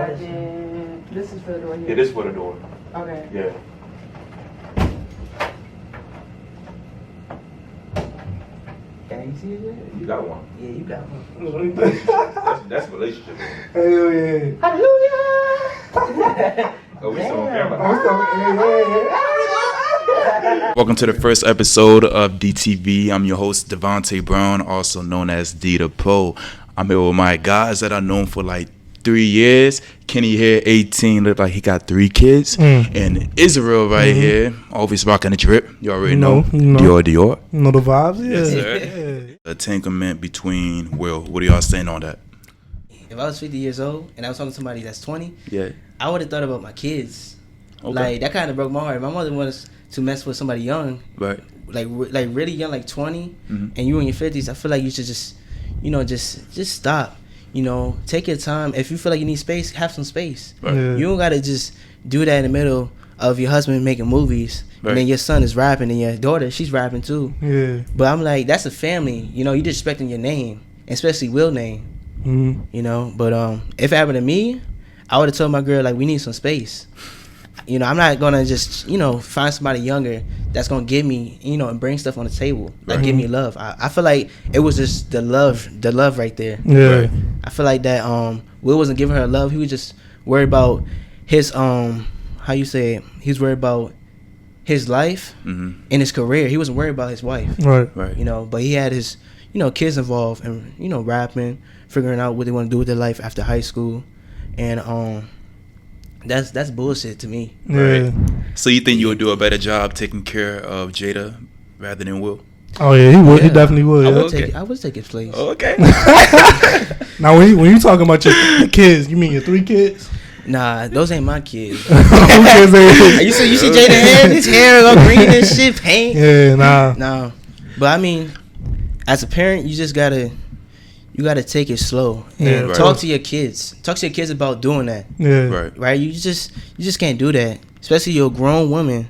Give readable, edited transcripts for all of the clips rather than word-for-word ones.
And then this is for the door here. Yeah, this is for the door. Okay. Yeah. Can you see it? You got one. Yeah, you got one. That's relationship. Hell yeah. Hallelujah! Oh, we still on camera. Welcome to the first episode of D.T.V. I'm your host, Devontae Brown, also known as D.T.HEPRO. I'm here with my guys that I've known for like 3 years. Kenny here, 18, look like he got 3 kids. And Israel right here, always rocking the drip. You already know. Dior. You know the vibes? Yeah. Yes, sir. A entanglement between Will. What are y'all saying on that? If I was 50 years old and I was talking to somebody that's 20, Yeah. I would have thought about my kids. Okay. Like, that kind of broke my heart. My mother wanted to mess with somebody young. Right. Like really young, like 20, Mm-hmm. and you in your 50s. I feel like you should just stop. Take your time. If you feel like you need space, have some space. Right. Yeah. You don't gotta just do that in the middle of your husband making movies, Right. and then your son is rapping, and your daughter, she's rapping too. Yeah. But I'm like, that's a family. You disrespecting your name, especially Will name. Mm-hmm. But if it happened to me, I would have told my girl, like, we need some space. I'm not gonna just find somebody younger that's gonna give me and bring stuff on the table, like give me love. I feel like it was just the love right there. Yeah. Right. I feel like that Will wasn't giving her love. He was just worried about his how you say it? He was worried about his life and his career. He wasn't worried about his wife. Right. Right. But he had his kids involved and rapping, figuring out what they want to do with their life after high school, and that's bullshit to me. Yeah. Right. So you think you would do a better job taking care of Jada rather than Will? Oh yeah, he would. Yeah. He definitely would. I Yeah. would take his place. Okay. Now when you talking about your kids, you mean your 3 kids? Nah, those ain't my kids. Who kids they is? You see Jada hair? His hair all green and shit, paint. Yeah, nah. No, but I mean, as a parent, you just gotta take it slow and Yeah, right. talk to your kids. Talk to your kids about doing that. Yeah. Right. Right? You just can't do that. Especially you're a grown woman,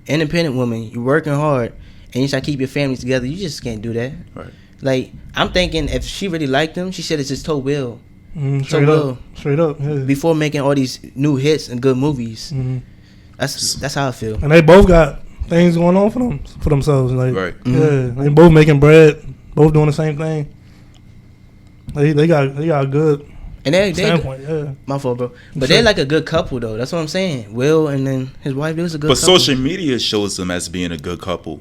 independent woman. You're working hard, and you try to keep your family together. You just can't do that. Right. Like, I'm thinking if she really liked him, she should have just told Will Straight Will. up. Straight up. Yeah. before making all these new hits and good movies. Mhm. That's how I feel. And they both got things going on for themselves. Like, Right. yeah, they both making bread, both doing the same thing. They got a good And they standpoint. Yeah. my fault, bro. But Sure. they're like a good couple, though. That's what I'm saying. Will and then his wife, they was a good But couple. social media shows them as being a good couple.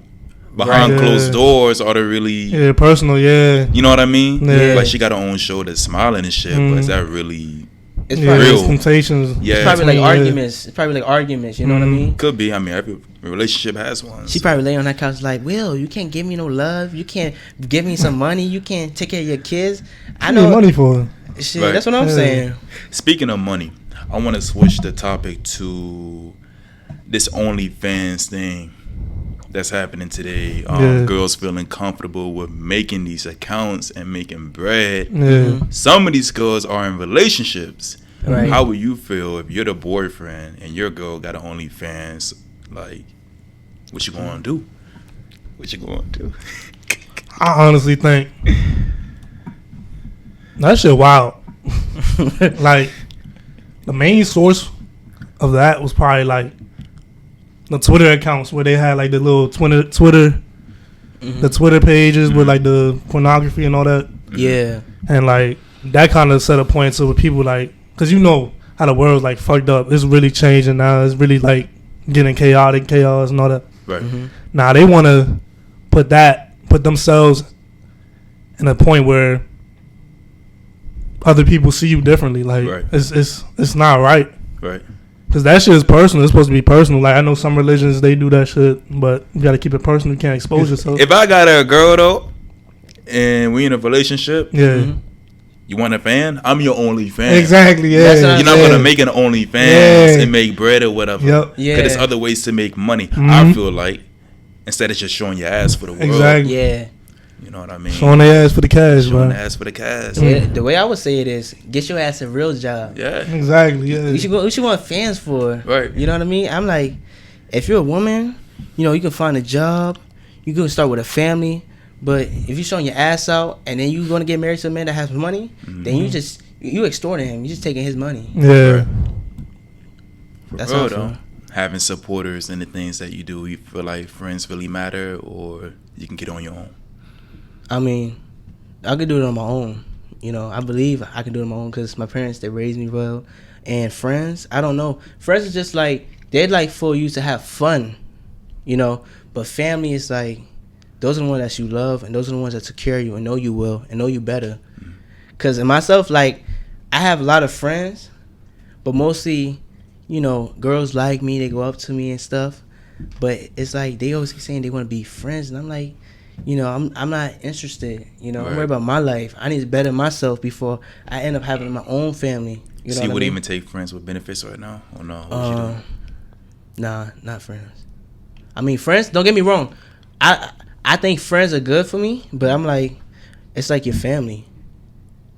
Behind Right. closed Yeah. doors, are they really? Yeah, personal. Yeah. You know what I mean? Yeah. Like she got her own show that's smiling and shit, but is that really? It's Yeah, probably, real. it's temptations. Yeah. it's probably like Yeah. arguments. It's probably like arguments. You know what I mean? Could be. I mean, every relationship has one. She probably lay on that couch like, Will, you can't give me no love. You can't give me some money. You can't take care of your kids. I I know. need money for it. Shit, Right. that's what I'm Yeah. saying. Speaking of money, I want to switch the topic to this OnlyFans thing that's happening today. Yeah. Girls feeling comfortable with making these accounts and making bread. Yeah. Some of these girls are in relationships. Right. How would you feel if you're the boyfriend and your girl got an OnlyFans? Like, what you gonna do? What you gonna do? I honestly think that shit wild. Like, the main source of that was probably like the Twitter accounts where they had like the little Twitter the Twitter pages with like the pornography and all that, Yeah. and like that kind of set a point to where people like, cause how the world's like fucked up. It's really changing now. It's really like getting chaos and all that. Right. Now they want to put themselves in a point where other people see you differently. Like, Right. it's not right. Right. Cause that shit is personal. It's supposed to be personal. Like, I know some religions they do that shit, but you gotta keep it personal. You can't expose yourself. If I got a girl though, and we in a relationship, Yeah, you want a fan? I'm your only fan. exactly. Yeah, That's what You're not yeah. gonna make an OnlyFans Yeah. and make bread or whatever. Yep. Yeah. Cause there's other ways to make money. Mhm. I feel like instead of just showing your ass for the world. Exactly. Yeah. You know what I mean? Showing their ass for the cash, Showing bro. the ass for the cash. Yeah, the way I would say it is, get your ass a real job. Yeah. Exactly. Yeah. What you want fans for? Right. You know what I mean? I'm like, if you're a woman, you can find a job. You can start with a family. But if you're showing your ass out and then you're gonna get married to a man that has money, then you you extorting him. You just taking his money. Yeah. That's Real all. though. Having supporters in the things that you do, you feel like friends really matter, or you can get on your own. I mean, I could do it on my own. You know, I believe I can do it on my own because my parents, they raised me well. And friends, I don't know. Friends is just like, they're like for you to have fun, you know. But family is like, those are the ones that you love, and those are the ones that secure you and know you will and know you better. Because in myself, like, I have a lot of friends, but mostly, you know, girls like me, they go up to me and stuff. But it's like, they always keep saying they want to be friends. And I'm like, you know, I'm not interested. You know, I'm worried about my life. I need to better myself before I end up having my own family. You know So you would I mean? even take friends with benefits right now, or no? What you doing? Nah, not friends. I mean, friends, don't get me wrong. I think friends are good for me, but I'm like, it's like your family.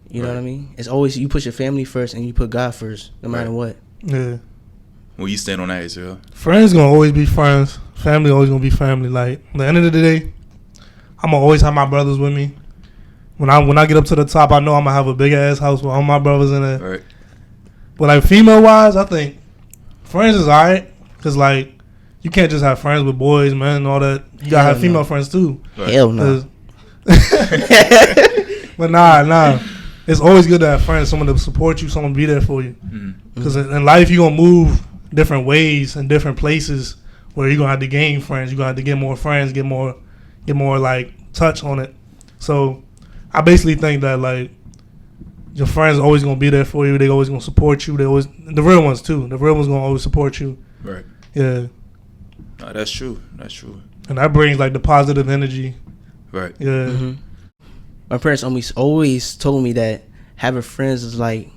You know what I mean? It's always, you put your family first and you put God first, no matter what. Yeah. Well, you stand on that, Israel. Friends gonna always be friends. Family always gonna be family. Like, at the end of the day, I'm gonna always have my brothers with me. When I get up to the top, I know I'm gonna have a big ass house with all my brothers in it. Right. But like female wise, I think friends is alright. Cause like, you can't just have friends with boys, man, and all that. You gotta have female friends too. Right. Hell no. But nah. It's always good to have friends, someone to support you, someone to be there for you. Because in life, you're going to move different ways and different places where you're going to have to gain friends. You're going to have to get more friends, get more like, touch on it. So I basically think that, like, your friends are always going to be there for you. They always going to support you. The real ones, too. The real ones going to always support you. Right. Yeah. No, that's true. That's true. And that brings, like, the positive energy. Right. Yeah. Mm-hmm. My parents always told me that having friends is like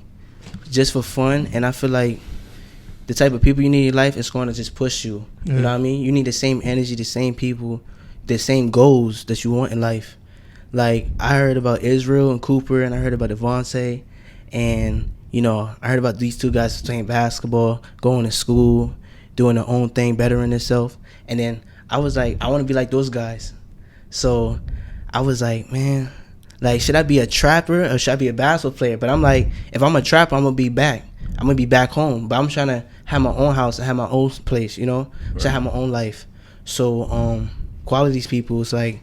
just for fun, and I feel like the type of people you need in your life is going to just push you. You know what I mean? You need the same energy, the same people, the same goals that you want in life. Like, I heard about Israel and Cooper, and I heard about Devontae, and you know, I heard about these two guys playing basketball, going to school, doing their own thing, bettering themselves, and then I was like, I want to be like those guys. So I was like, man, like, should I be a trapper or should I be a basketball player? But I'm like, if I'm a trapper, I'm going to be back. I'm going to be back home. But I'm trying to have my own house and have my own place, you know? Right. So I have my own life. So qualities people, it's like,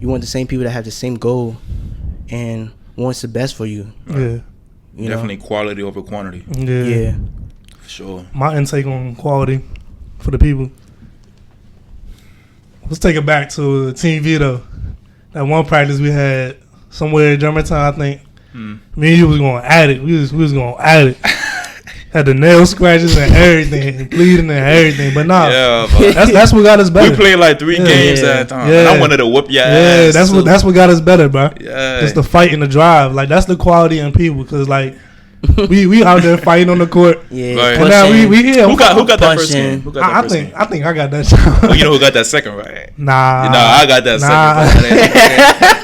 you want the same people that have the same goal and wants the best for you. Yeah. You Definitely know? quality over quantity. Yeah. For sure. My intake on quality for the people. Let's take it back to TV, though. That one practice we had somewhere in Germantown, I think. Me and you was going at it. We was going at it. Had the nail scratches and everything, and bleeding and everything. But nah, that's what got us better. We played like 3 games at a time. Yeah. And I wanted to whoop your ass. Yeah, that's what got us better, bro. Yeah. Just the fight and the drive. Like, that's the quality in people. Because, like, we out there fighting on the court. Yeah. Right. And now we here. Who got that first game? Who got that first game? I think I got that shot. Well, you know who got that second, right? Nah. No, I got that second.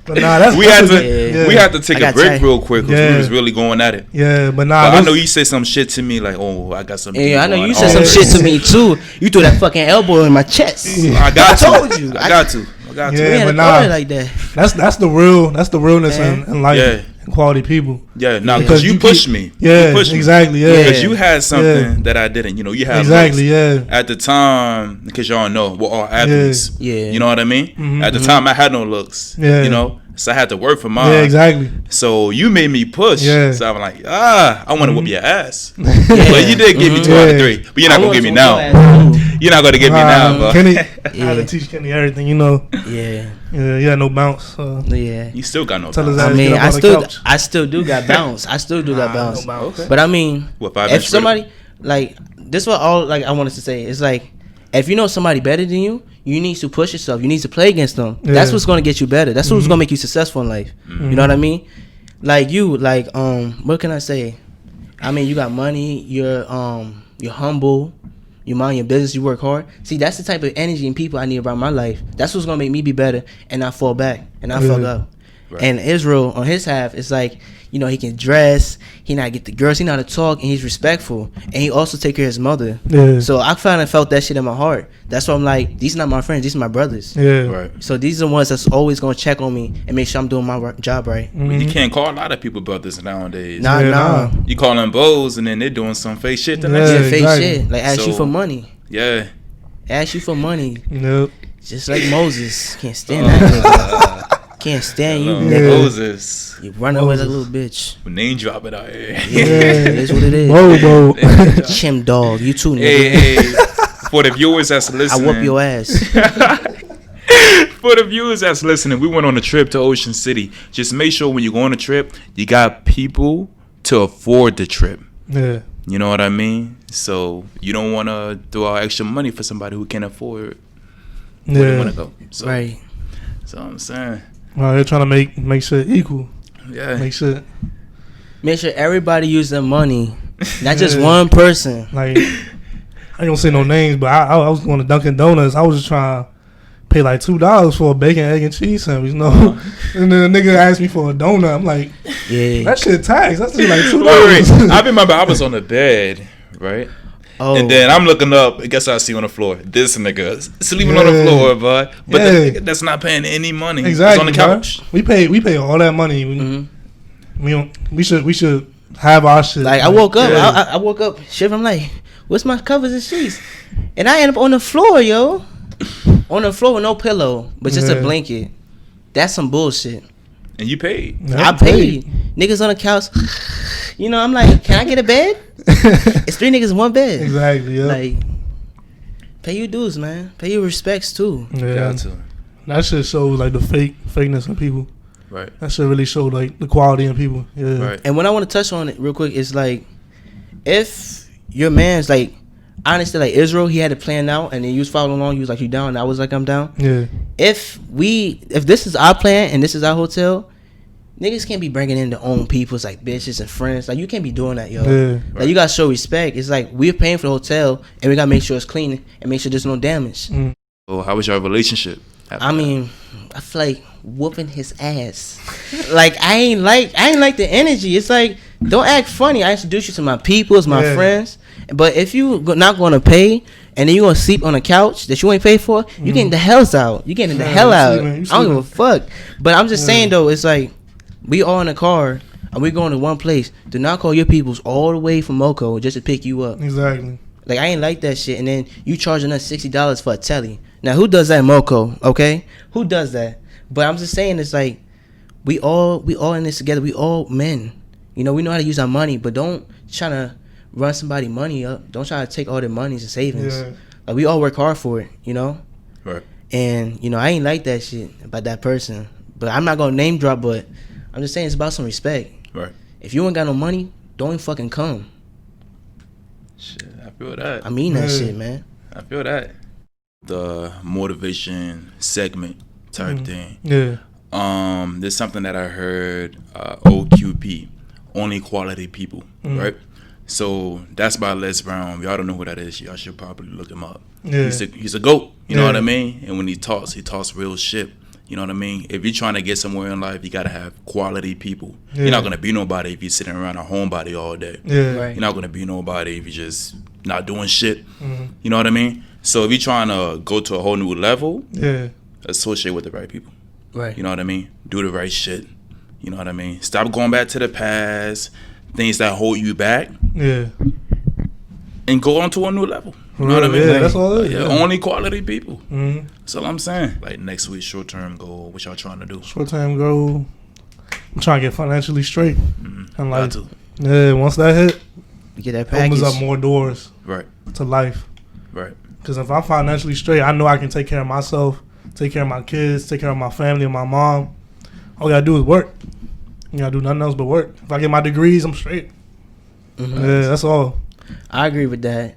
But nah, we had to take a break real quick because we was really going at it. Yeah, but nah. But I know you said some shit to me like, oh, I got some. Yeah, I know you said some shit to me too. You threw that fucking elbow in my chest. I got to. I told you. I got to. Yeah, but nah, like that. That's the realness in life. Yeah. Quality people. Yeah, no, because you pushed me. Yeah, you pushed me. Exactly. Yeah, because you had something that I didn't. You know, you had exactly. looks. Yeah. At the time, because y'all know we're all athletes. Yeah. You know what I mean? Mm-hmm. At the time, I had no looks. Yeah. You know, so I had to work for mine. Yeah, exactly. So you made me push. Yeah. So I'm like, I want to whoop your ass. But you did give me 2 out of 3. But you're not gonna give me now. You're not gonna give me now, bro. Kenny, I had to teach Kenny everything. You know. Yeah. Yeah, he had no bounce. So. Yeah. You still got no bounce. I mean, I still do got bounce. I still do got bounce. No bounce. Okay. But I mean, if somebody, like, this is what all, like, I wanted to say. It's like, if you know somebody better than you, you need to push yourself. You need to play against them. Yeah. That's what's going to get you better. That's what's going to make you successful in life. You know what I mean? Like you, like, what can I say? I mean, you got money. You're humble. You mind your business. You work hard. See, that's the type of energy and people I need around my life. That's what's gonna make me be better and not fall back and not fuck up. Right. And Israel on his half, it's like, you know, he can dress, he not get the girls, he know how to talk, and he's respectful, and he also take care of his mother. Yeah. So I finally felt that shit in my heart. That's why I'm like, these are not my friends, these are my brothers. Yeah. Right. So these are the ones that's always gonna check on me and make sure I'm doing my job right. Mhm. You can't call a lot of people brothers nowadays. Nah, Yeah, nah. You call them bows, and then they're doing some fake shit the Yeah. next Yeah, day. fake exactly. shit. Like ask you So- for money. Yeah. Ask you for money. Yep. Just like Moses. Can't stand that nigga. Can't stand you, Hello, nigga. Moses. You running with a little bitch. Name drop it out here. It is what it is. Bobo. Chim dog. You too, nigga. Hey, for the viewers that's I listening. whoop your ass. For the viewers that's listening, we went on a trip to Ocean City. Just make sure when you go on a trip, you got people to afford the trip. Yeah. You know what I mean? So you don't want to throw out extra money for somebody who can't afford where they want to Yeah. go. So, Right. So I'm saying, Well, they're trying to make sure equal. yeah. Make sure Make sure everybody use their money. Not just Yeah. one person. like I ain't gonna say no names, but I was going to Dunkin' Donuts. I was just trying to pay like $2 for a bacon, egg, and cheese sandwich, you know. And then the nigga asked me for a donut. I'm like, Yeah. that shit tax. That's just like Wait, $2. I remember I was on the bed, right? Oh. And then I'm looking up. I guess I see on the floor. This nigga sleeping on the Yeah. floor, but Yeah. the nigga that's not paying any money. Exactly. He's on the couch. Bruh. We pay all that money. Mhm. We should have our shit. Like I woke up, Yeah. I woke up shivering. I'm like, what's my covers and sheets? And I end up on the floor, yo. On the floor with no pillow, but just a Yeah. blanket. That's some bullshit. And you paid. Yeah, I paid. Niggas on the couch. You know, I'm like, can I get a bed? It's 3 niggas in one bed. Exactly. Yeah. Like, pay your dues, man. Pay your respects too. Yeah. Got to. That shit shows like the fakeness in people. Right. That shit really showed like the quality in people. Yeah. Right. And when I want to touch on it real quick, it's like, if your man's like, honestly, like Israel, he had it planned out, and then you was following along. You was like, you down? And I was like, I'm down. Yeah. If this is our plan and this is our hotel, niggas can't be bringing in their own peoples like bitches and friends. Like you can't be doing that, yo. Yeah. Like you gotta show respect. It's like we're paying for the hotel and we gotta make sure it's clean and make sure there's no damage. Mm. So how was your relationship? after I that? mean, I feel like whooping his ass. Like I ain't like the energy. It's like, don't act funny. I introduce you to my peoples, my Yeah. friends. But if you not gonna pay and then you gonna sleep on a couch that you ain't paid for, you getting the hells out. You getting the Yeah, hell you out. sleeping- you I don't give a fuck. But I'm just Yeah. saying though, it's like we all in a car and we going to one place. Do not call your peoples all the way from Moco just to pick you up. Exactly. Like I ain't like that shit. And then you charging us $60 for a telly. Now who does that in Moco? Okay, who does that? But I'm just saying, it's like we all in this together. We all men. You know, we know how to use our money, but don't try to run somebody money up. Don't try to take all their monies and savings. Yeah. Like we all work hard for it. You know. Right. And you know, I ain't like that shit about that person. But I'm not gonna name drop. But I'm just saying, it's about some respect. Right. If you ain't got no money, don't even fucking come. Shit, I feel that. I mean that Yeah. shit, man. I feel that. The motivation segment type thing. Yeah. There's something that I heard, OQP, only quality people, right? So that's by Les Brown. If y'all don't know who that is, y'all should probably look him up. Yeah. He's a GOAT, you know Yeah. what I mean? And when he talks real shit. You know what I mean? If you're trying to get somewhere in life, you gotta have quality people. Yeah. You're not gonna be nobody if you're sitting around a homebody all day. Yeah. Right. You're not gonna be nobody if you're just not doing shit. Mhm. You know what I mean? So if you're trying to go to a whole new level, Yeah. associate with the right people. Right. You know what I mean? Do the right shit. You know what I mean? Stop going back to the past, things that hold you back, Yeah. and go on to a new level. You know what I Yeah, mean? that's all it is. Yeah, Yeah. only quality people. Mm-hmm. That's all I'm saying. Like next week, short term goal. What y'all trying to do? Short time goal. I'm trying to get financially straight. And like, Got to. yeah, once that hit, You get that package. opens up more doors Right. to life. Right. Because if I'm financially straight, I know I can take care of myself, take care of my kids, take care of my family and my mom. All you gotta do is work. You gotta do nothing else but work. If I get my degrees, I'm straight. Mhm. Yeah, that's all. I agree with that.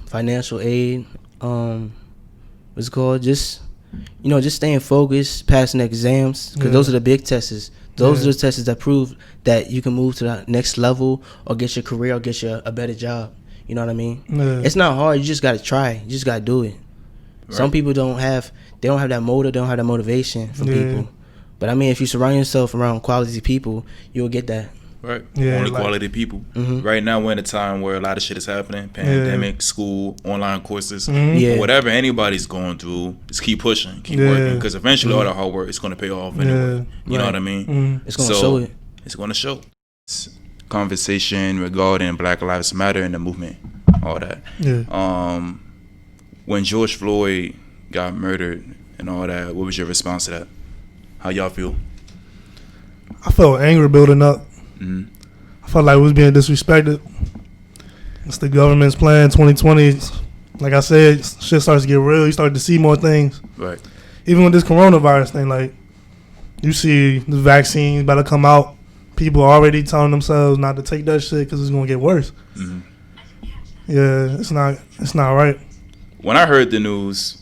Financial aid. What's it called? Just just staying focused, passing exams, because Yeah. those are the big tests. Those Yeah. are the tests that prove that you can move to the next level or get your career or get you a better job. You know what I mean? Yeah. It's not hard. You just gotta try. You just gotta do it. Some Right. people don't have that motive. They don't have that motivation from Yeah. people. But I mean, if you surround yourself around quality people, you'll get that. Right. Yeah, Only like- quality people. Mhm. Right now, we're in a time where a lot of shit is happening. Pandemic, school, online courses, Yeah. whatever anybody's going through, just keep pushing, keep Yeah. working, because eventually all that hard work is going to pay off anyway. You know Right. what I mean? Mhm. It's gonna show it. It's going to show. Conversation regarding Black Lives Matter and the movement, all that. Yeah. When George Floyd got murdered and all that, what was your response to that? How y'all feel? I felt anger building up. Mhm. I felt like we was being disrespected. It's the government's plan. 2020, like I said, shit starts to get real. You start to see more things. Right. Even with this coronavirus thing, like, you see the vaccines about to come out. People are already telling themselves not to take that shit because it's going to get worse. Mhm. Yeah, it's not right. When I heard the news,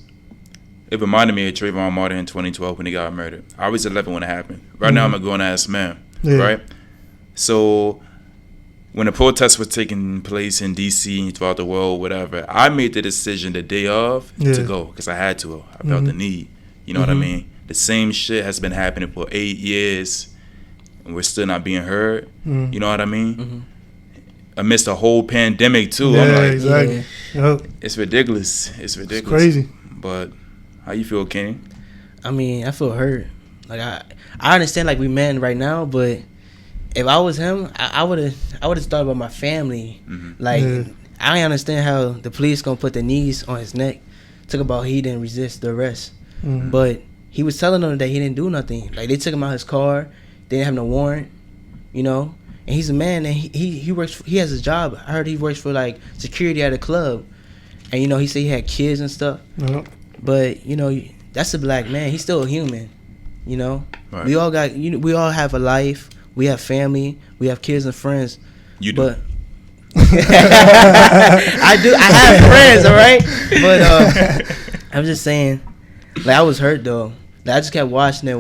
it reminded me of Trayvon Martin in 2012 when he got murdered. I was 11 when it happened. Right now, I'm a grown-ass man, Yeah. right? So when the protests were taking place in D.C. and throughout the world, whatever, I made the decision the day of to Yeah. go because I had to. I felt the need. You know what I mean? The same shit has been happening for 8 years, and we're still not being heard. You know what I mean? Amidst the whole pandemic, too. Yeah, I'm like, exactly. Yep. it's ridiculous. It's ridiculous. It's crazy. But how you feel, Kenny? I mean, I feel hurt. Like I understand like we men right now, but if I was him, I would have thought about my family. Like Yeah. I understand how the police gonna put the knees on his neck. Talk about he didn't resist the arrest, but he was telling them that he didn't do nothing. Like they took him out his car, they didn't have no warrant, you know. And he's a man, and he works. He has a job. I heard he works for like security at a club, and you know he said he had kids and stuff. Yep. But you know that's a black man. He's still a human. You know, Right. we all got. We all have a life. We have family. We have kids and friends. You do. But I do. I have friends. All right. But I'm just saying, like I was hurt though. Like, I just kept watching it,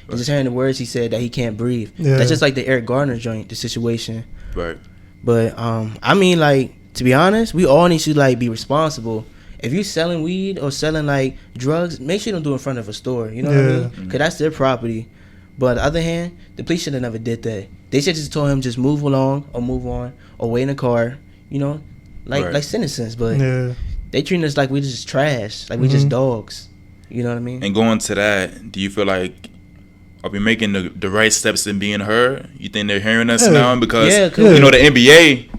and just hearing the words he said that he can't breathe. Yeah. That's just like the Eric Garner joint, the situation. Right. But I mean, like to be honest, we all need to like be responsible. If you selling weed or selling like drugs, make sure you don't do it in front of a store. You know what I Yeah. mean? Because that's their property. But on the other hand, the police should have never did that. They should just told him just move along or move on or wait in the car. You know, Right. like citizens. But Yeah. they treating us like we just trash, like we just dogs. You know what I mean? And going to that, do you feel like are we making the right steps in being heard? You think they're hearing us Yeah. now? Because Yeah, you know the NBA,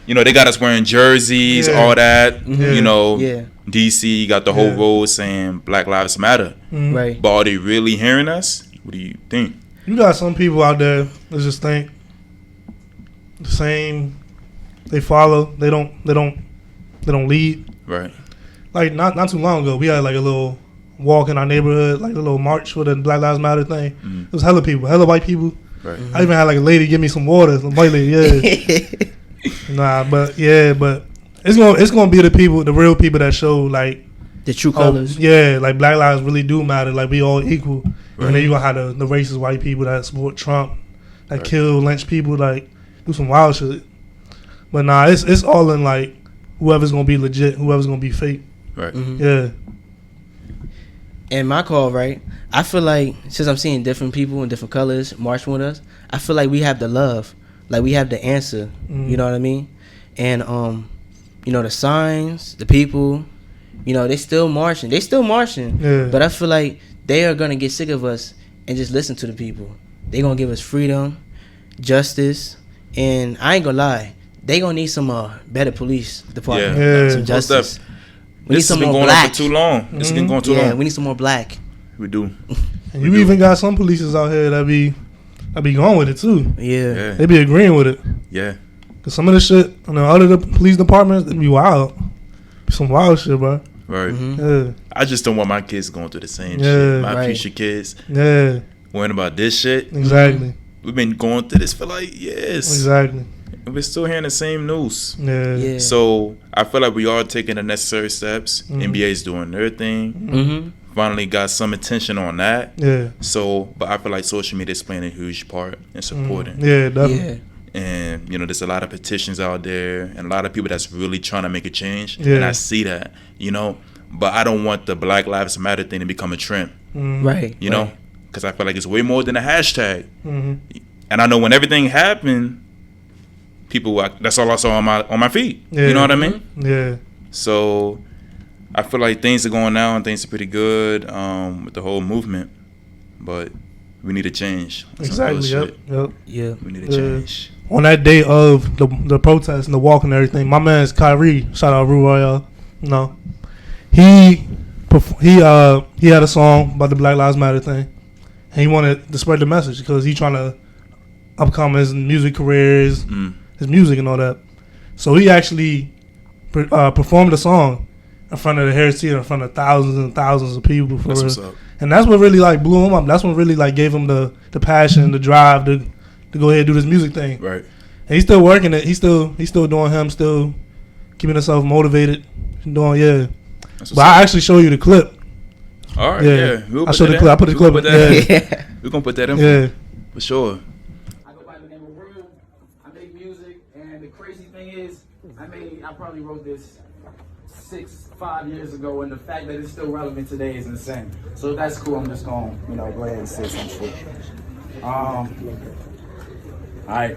you know they got us wearing jerseys, Yeah. all that. Yeah. You know, Yeah. DC got the whole Yeah. road saying Black Lives Matter. Right. But are they really hearing us? What do you think? You got some people out there that just think the same. They follow. They don't lead. Right. Like not too long ago, we had like a little walk in our neighborhood, like a little march with the Black Lives Matter thing. It was hella people, hella white people. Right. I even had like a lady give me some water, some white lady. Yeah. but it's gonna be the people, the real people that show like The true colors. like Black lives really do matter. Like we all equal. And then you gonna have the racist white people that support Trump, that kill, lynch people, like do some wild shit. But nah, it's all in like whoever's gonna be legit, whoever's gonna be fake. Right. Yeah. And my call, right? I feel like since I'm seeing different people in different colors marching with us, I feel like we have the love, like we have the answer. You know what I mean? And you know the signs, the people, you know they still marching. Yeah. But I feel like they are gonna get sick of us and just listen to the people. They gonna give us freedom, justice, and I ain't gonna lie, they gonna need some better police department, Yeah. some Most justice. We need This has some been more going black. on for too long. This has been going too Yeah, long. we need some more black. We do. And you even got some polices out here that be going with it too. Yeah. Yeah. They be agreeing with it. Yeah. Cause some of the shit in the other police departments, they be wild. Some wild shit, bro. Right. Yeah. I just don't want my kids going through the same Yeah. shit. My Right. future kids Yeah. worrying about this shit. Exactly. We've been going through this for like years. Exactly. And we're still hearing the same news. Yeah. Yeah. So I feel like we are taking the necessary steps. NBA's doing their thing. Mm-hmm. Finally got some attention on that. Yeah. So, but I feel like social media is playing a huge part in supporting. Yeah, definitely. Yeah. And, you know, there's a lot of petitions out there and a lot of people that's really trying to make a change. Yeah. And I see that, you know. But I don't want the Black Lives Matter thing to become a trend. Right. You know, because I feel like it's way more than a hashtag. And I know when everything happened, people that's all I saw on my feed. You know what I mean? Yeah. So I feel like things are going now and things are pretty good with the whole movement, but we need a change. Exactly. Yep. Yeah. We need a change. On that day of the protest and the walk and everything, my man's Kyrie, shout out Rue Royale, you know, he had a song about the Black Lives Matter thing, and he wanted to spread the message because he trying to upcome his music career, his music and all that. So he actually performed a song in front of the Harris Theater in front of thousands and thousands of people. That's what's up. And that's what really like blew him up. That's what really like gave him the passion, the drive to go ahead and do this music thing. Right. And he's still working it. He's still doing him, still keeping himself motivated. Doing But I actually show you the clip. All right. Yeah. I showed the clip. I put the clip. We're gonna put that in. For sure. I go by the name of Real. I make music, and the crazy thing is, I probably wrote this 5 years ago, and the fact that it's still relevant today is insane. So if that's cool, I'm just gonna, go ahead and say some shit. All right.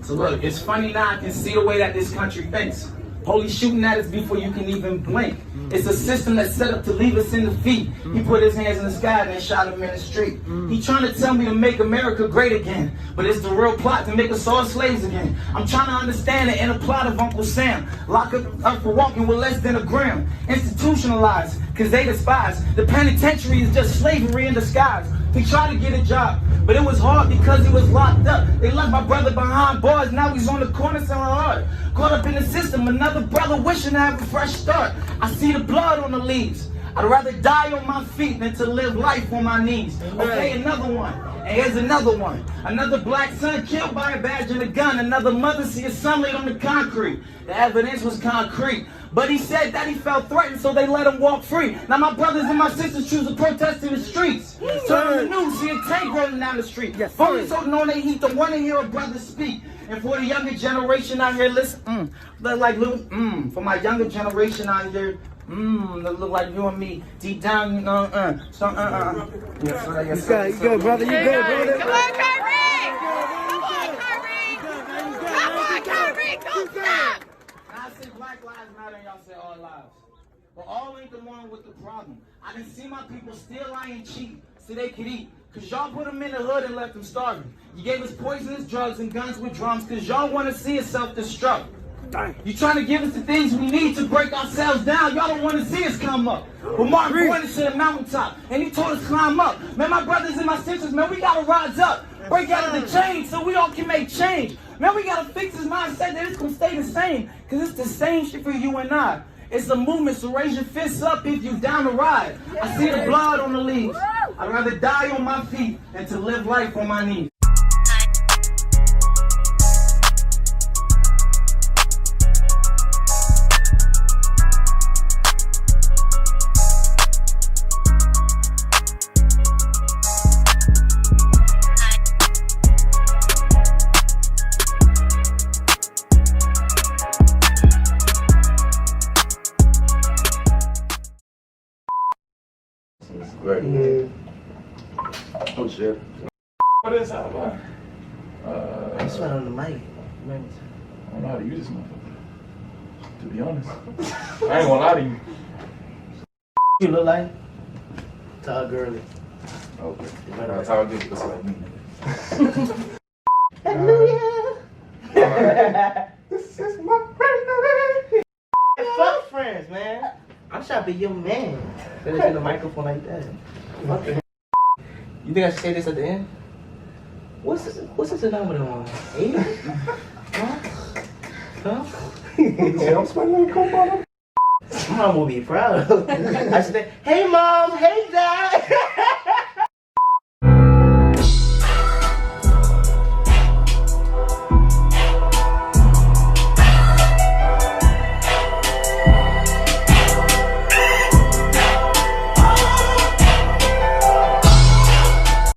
So look, it's funny now. I can see the way that this country thinks. Police shooting at us before you can even blink. It's a system that's set up to leave us in defeat. He put his hands in the sky and then shot him in the street. He trying to tell me to make America great again, but it's the real plot to make us all slaves again. I'm trying to understand the inner plot of Uncle Sam. Lock up for walking with less than a gram. Institutionalized, cause they despise. The penitentiary is just slavery in disguise. He tried to get a job, but it was hard because he was locked up. They left my brother behind bars, now he's on the corner selling hard. Caught up in the system, another brother wishing to have a fresh start. I see the blood on the leaves. I'd rather die on my feet than to live life on my knees. Okay, another one. And here's another one. Another black son killed by a badge and a gun. Another mother see his son laid on the concrete. The evidence was concrete. But he said that he felt threatened, so they let him walk free. Now my brothers and my sisters choose to protest in the streets. Turn on the news, see a tank rolling down the street. Police holding on their heat, don't want to hear a brother speak. And for the younger generation out here, listen, look like little, for my younger generation out here, that look like you and me, deep down, you good, brother, you good, brother. Come on, Kyrie! Come on, Kyrie! Come on, Kyrie! Don't stop! I said Black Lives Matter and y'all say all lives. But all ain't the one with the problem. I done see my people still lying cheap so they could eat. Cause y'all put them in the hood and left them starving. You gave us poisonous drugs and guns with drums cause y'all want to see us self-destruct. You trying to give us the things we need to break ourselves down. Y'all don't want to see us come up. But Martin pointed to the mountaintop and he told us climb up. Man, my brothers and my sisters, man, we gotta rise up. Break out of the chains so we all can make change. Man, we gotta fix this mindset that it's gonna stay the same. Cause it's the same shit for you and I. It's a movement, so raise your fists up if you down to ride. I see the blood on the leaves. I'd rather die on my feet than to live life on my knees. Right. Oh shit. What is that about? I just went on the mic. I don't know how to use this motherfucker. To be honest. I ain't gonna lie to you. You look like tall girly. Okay. That's how I get this like me. Hallelujah. This is my friend. Fuck friends, man. I'm trying to be your man. Finish in the microphone like that. Fuck the You think I should say this at the end? What's the denominator on? 80? Huh? I'm smiling like a Mom will be proud. I should say, hey mom, hey dad.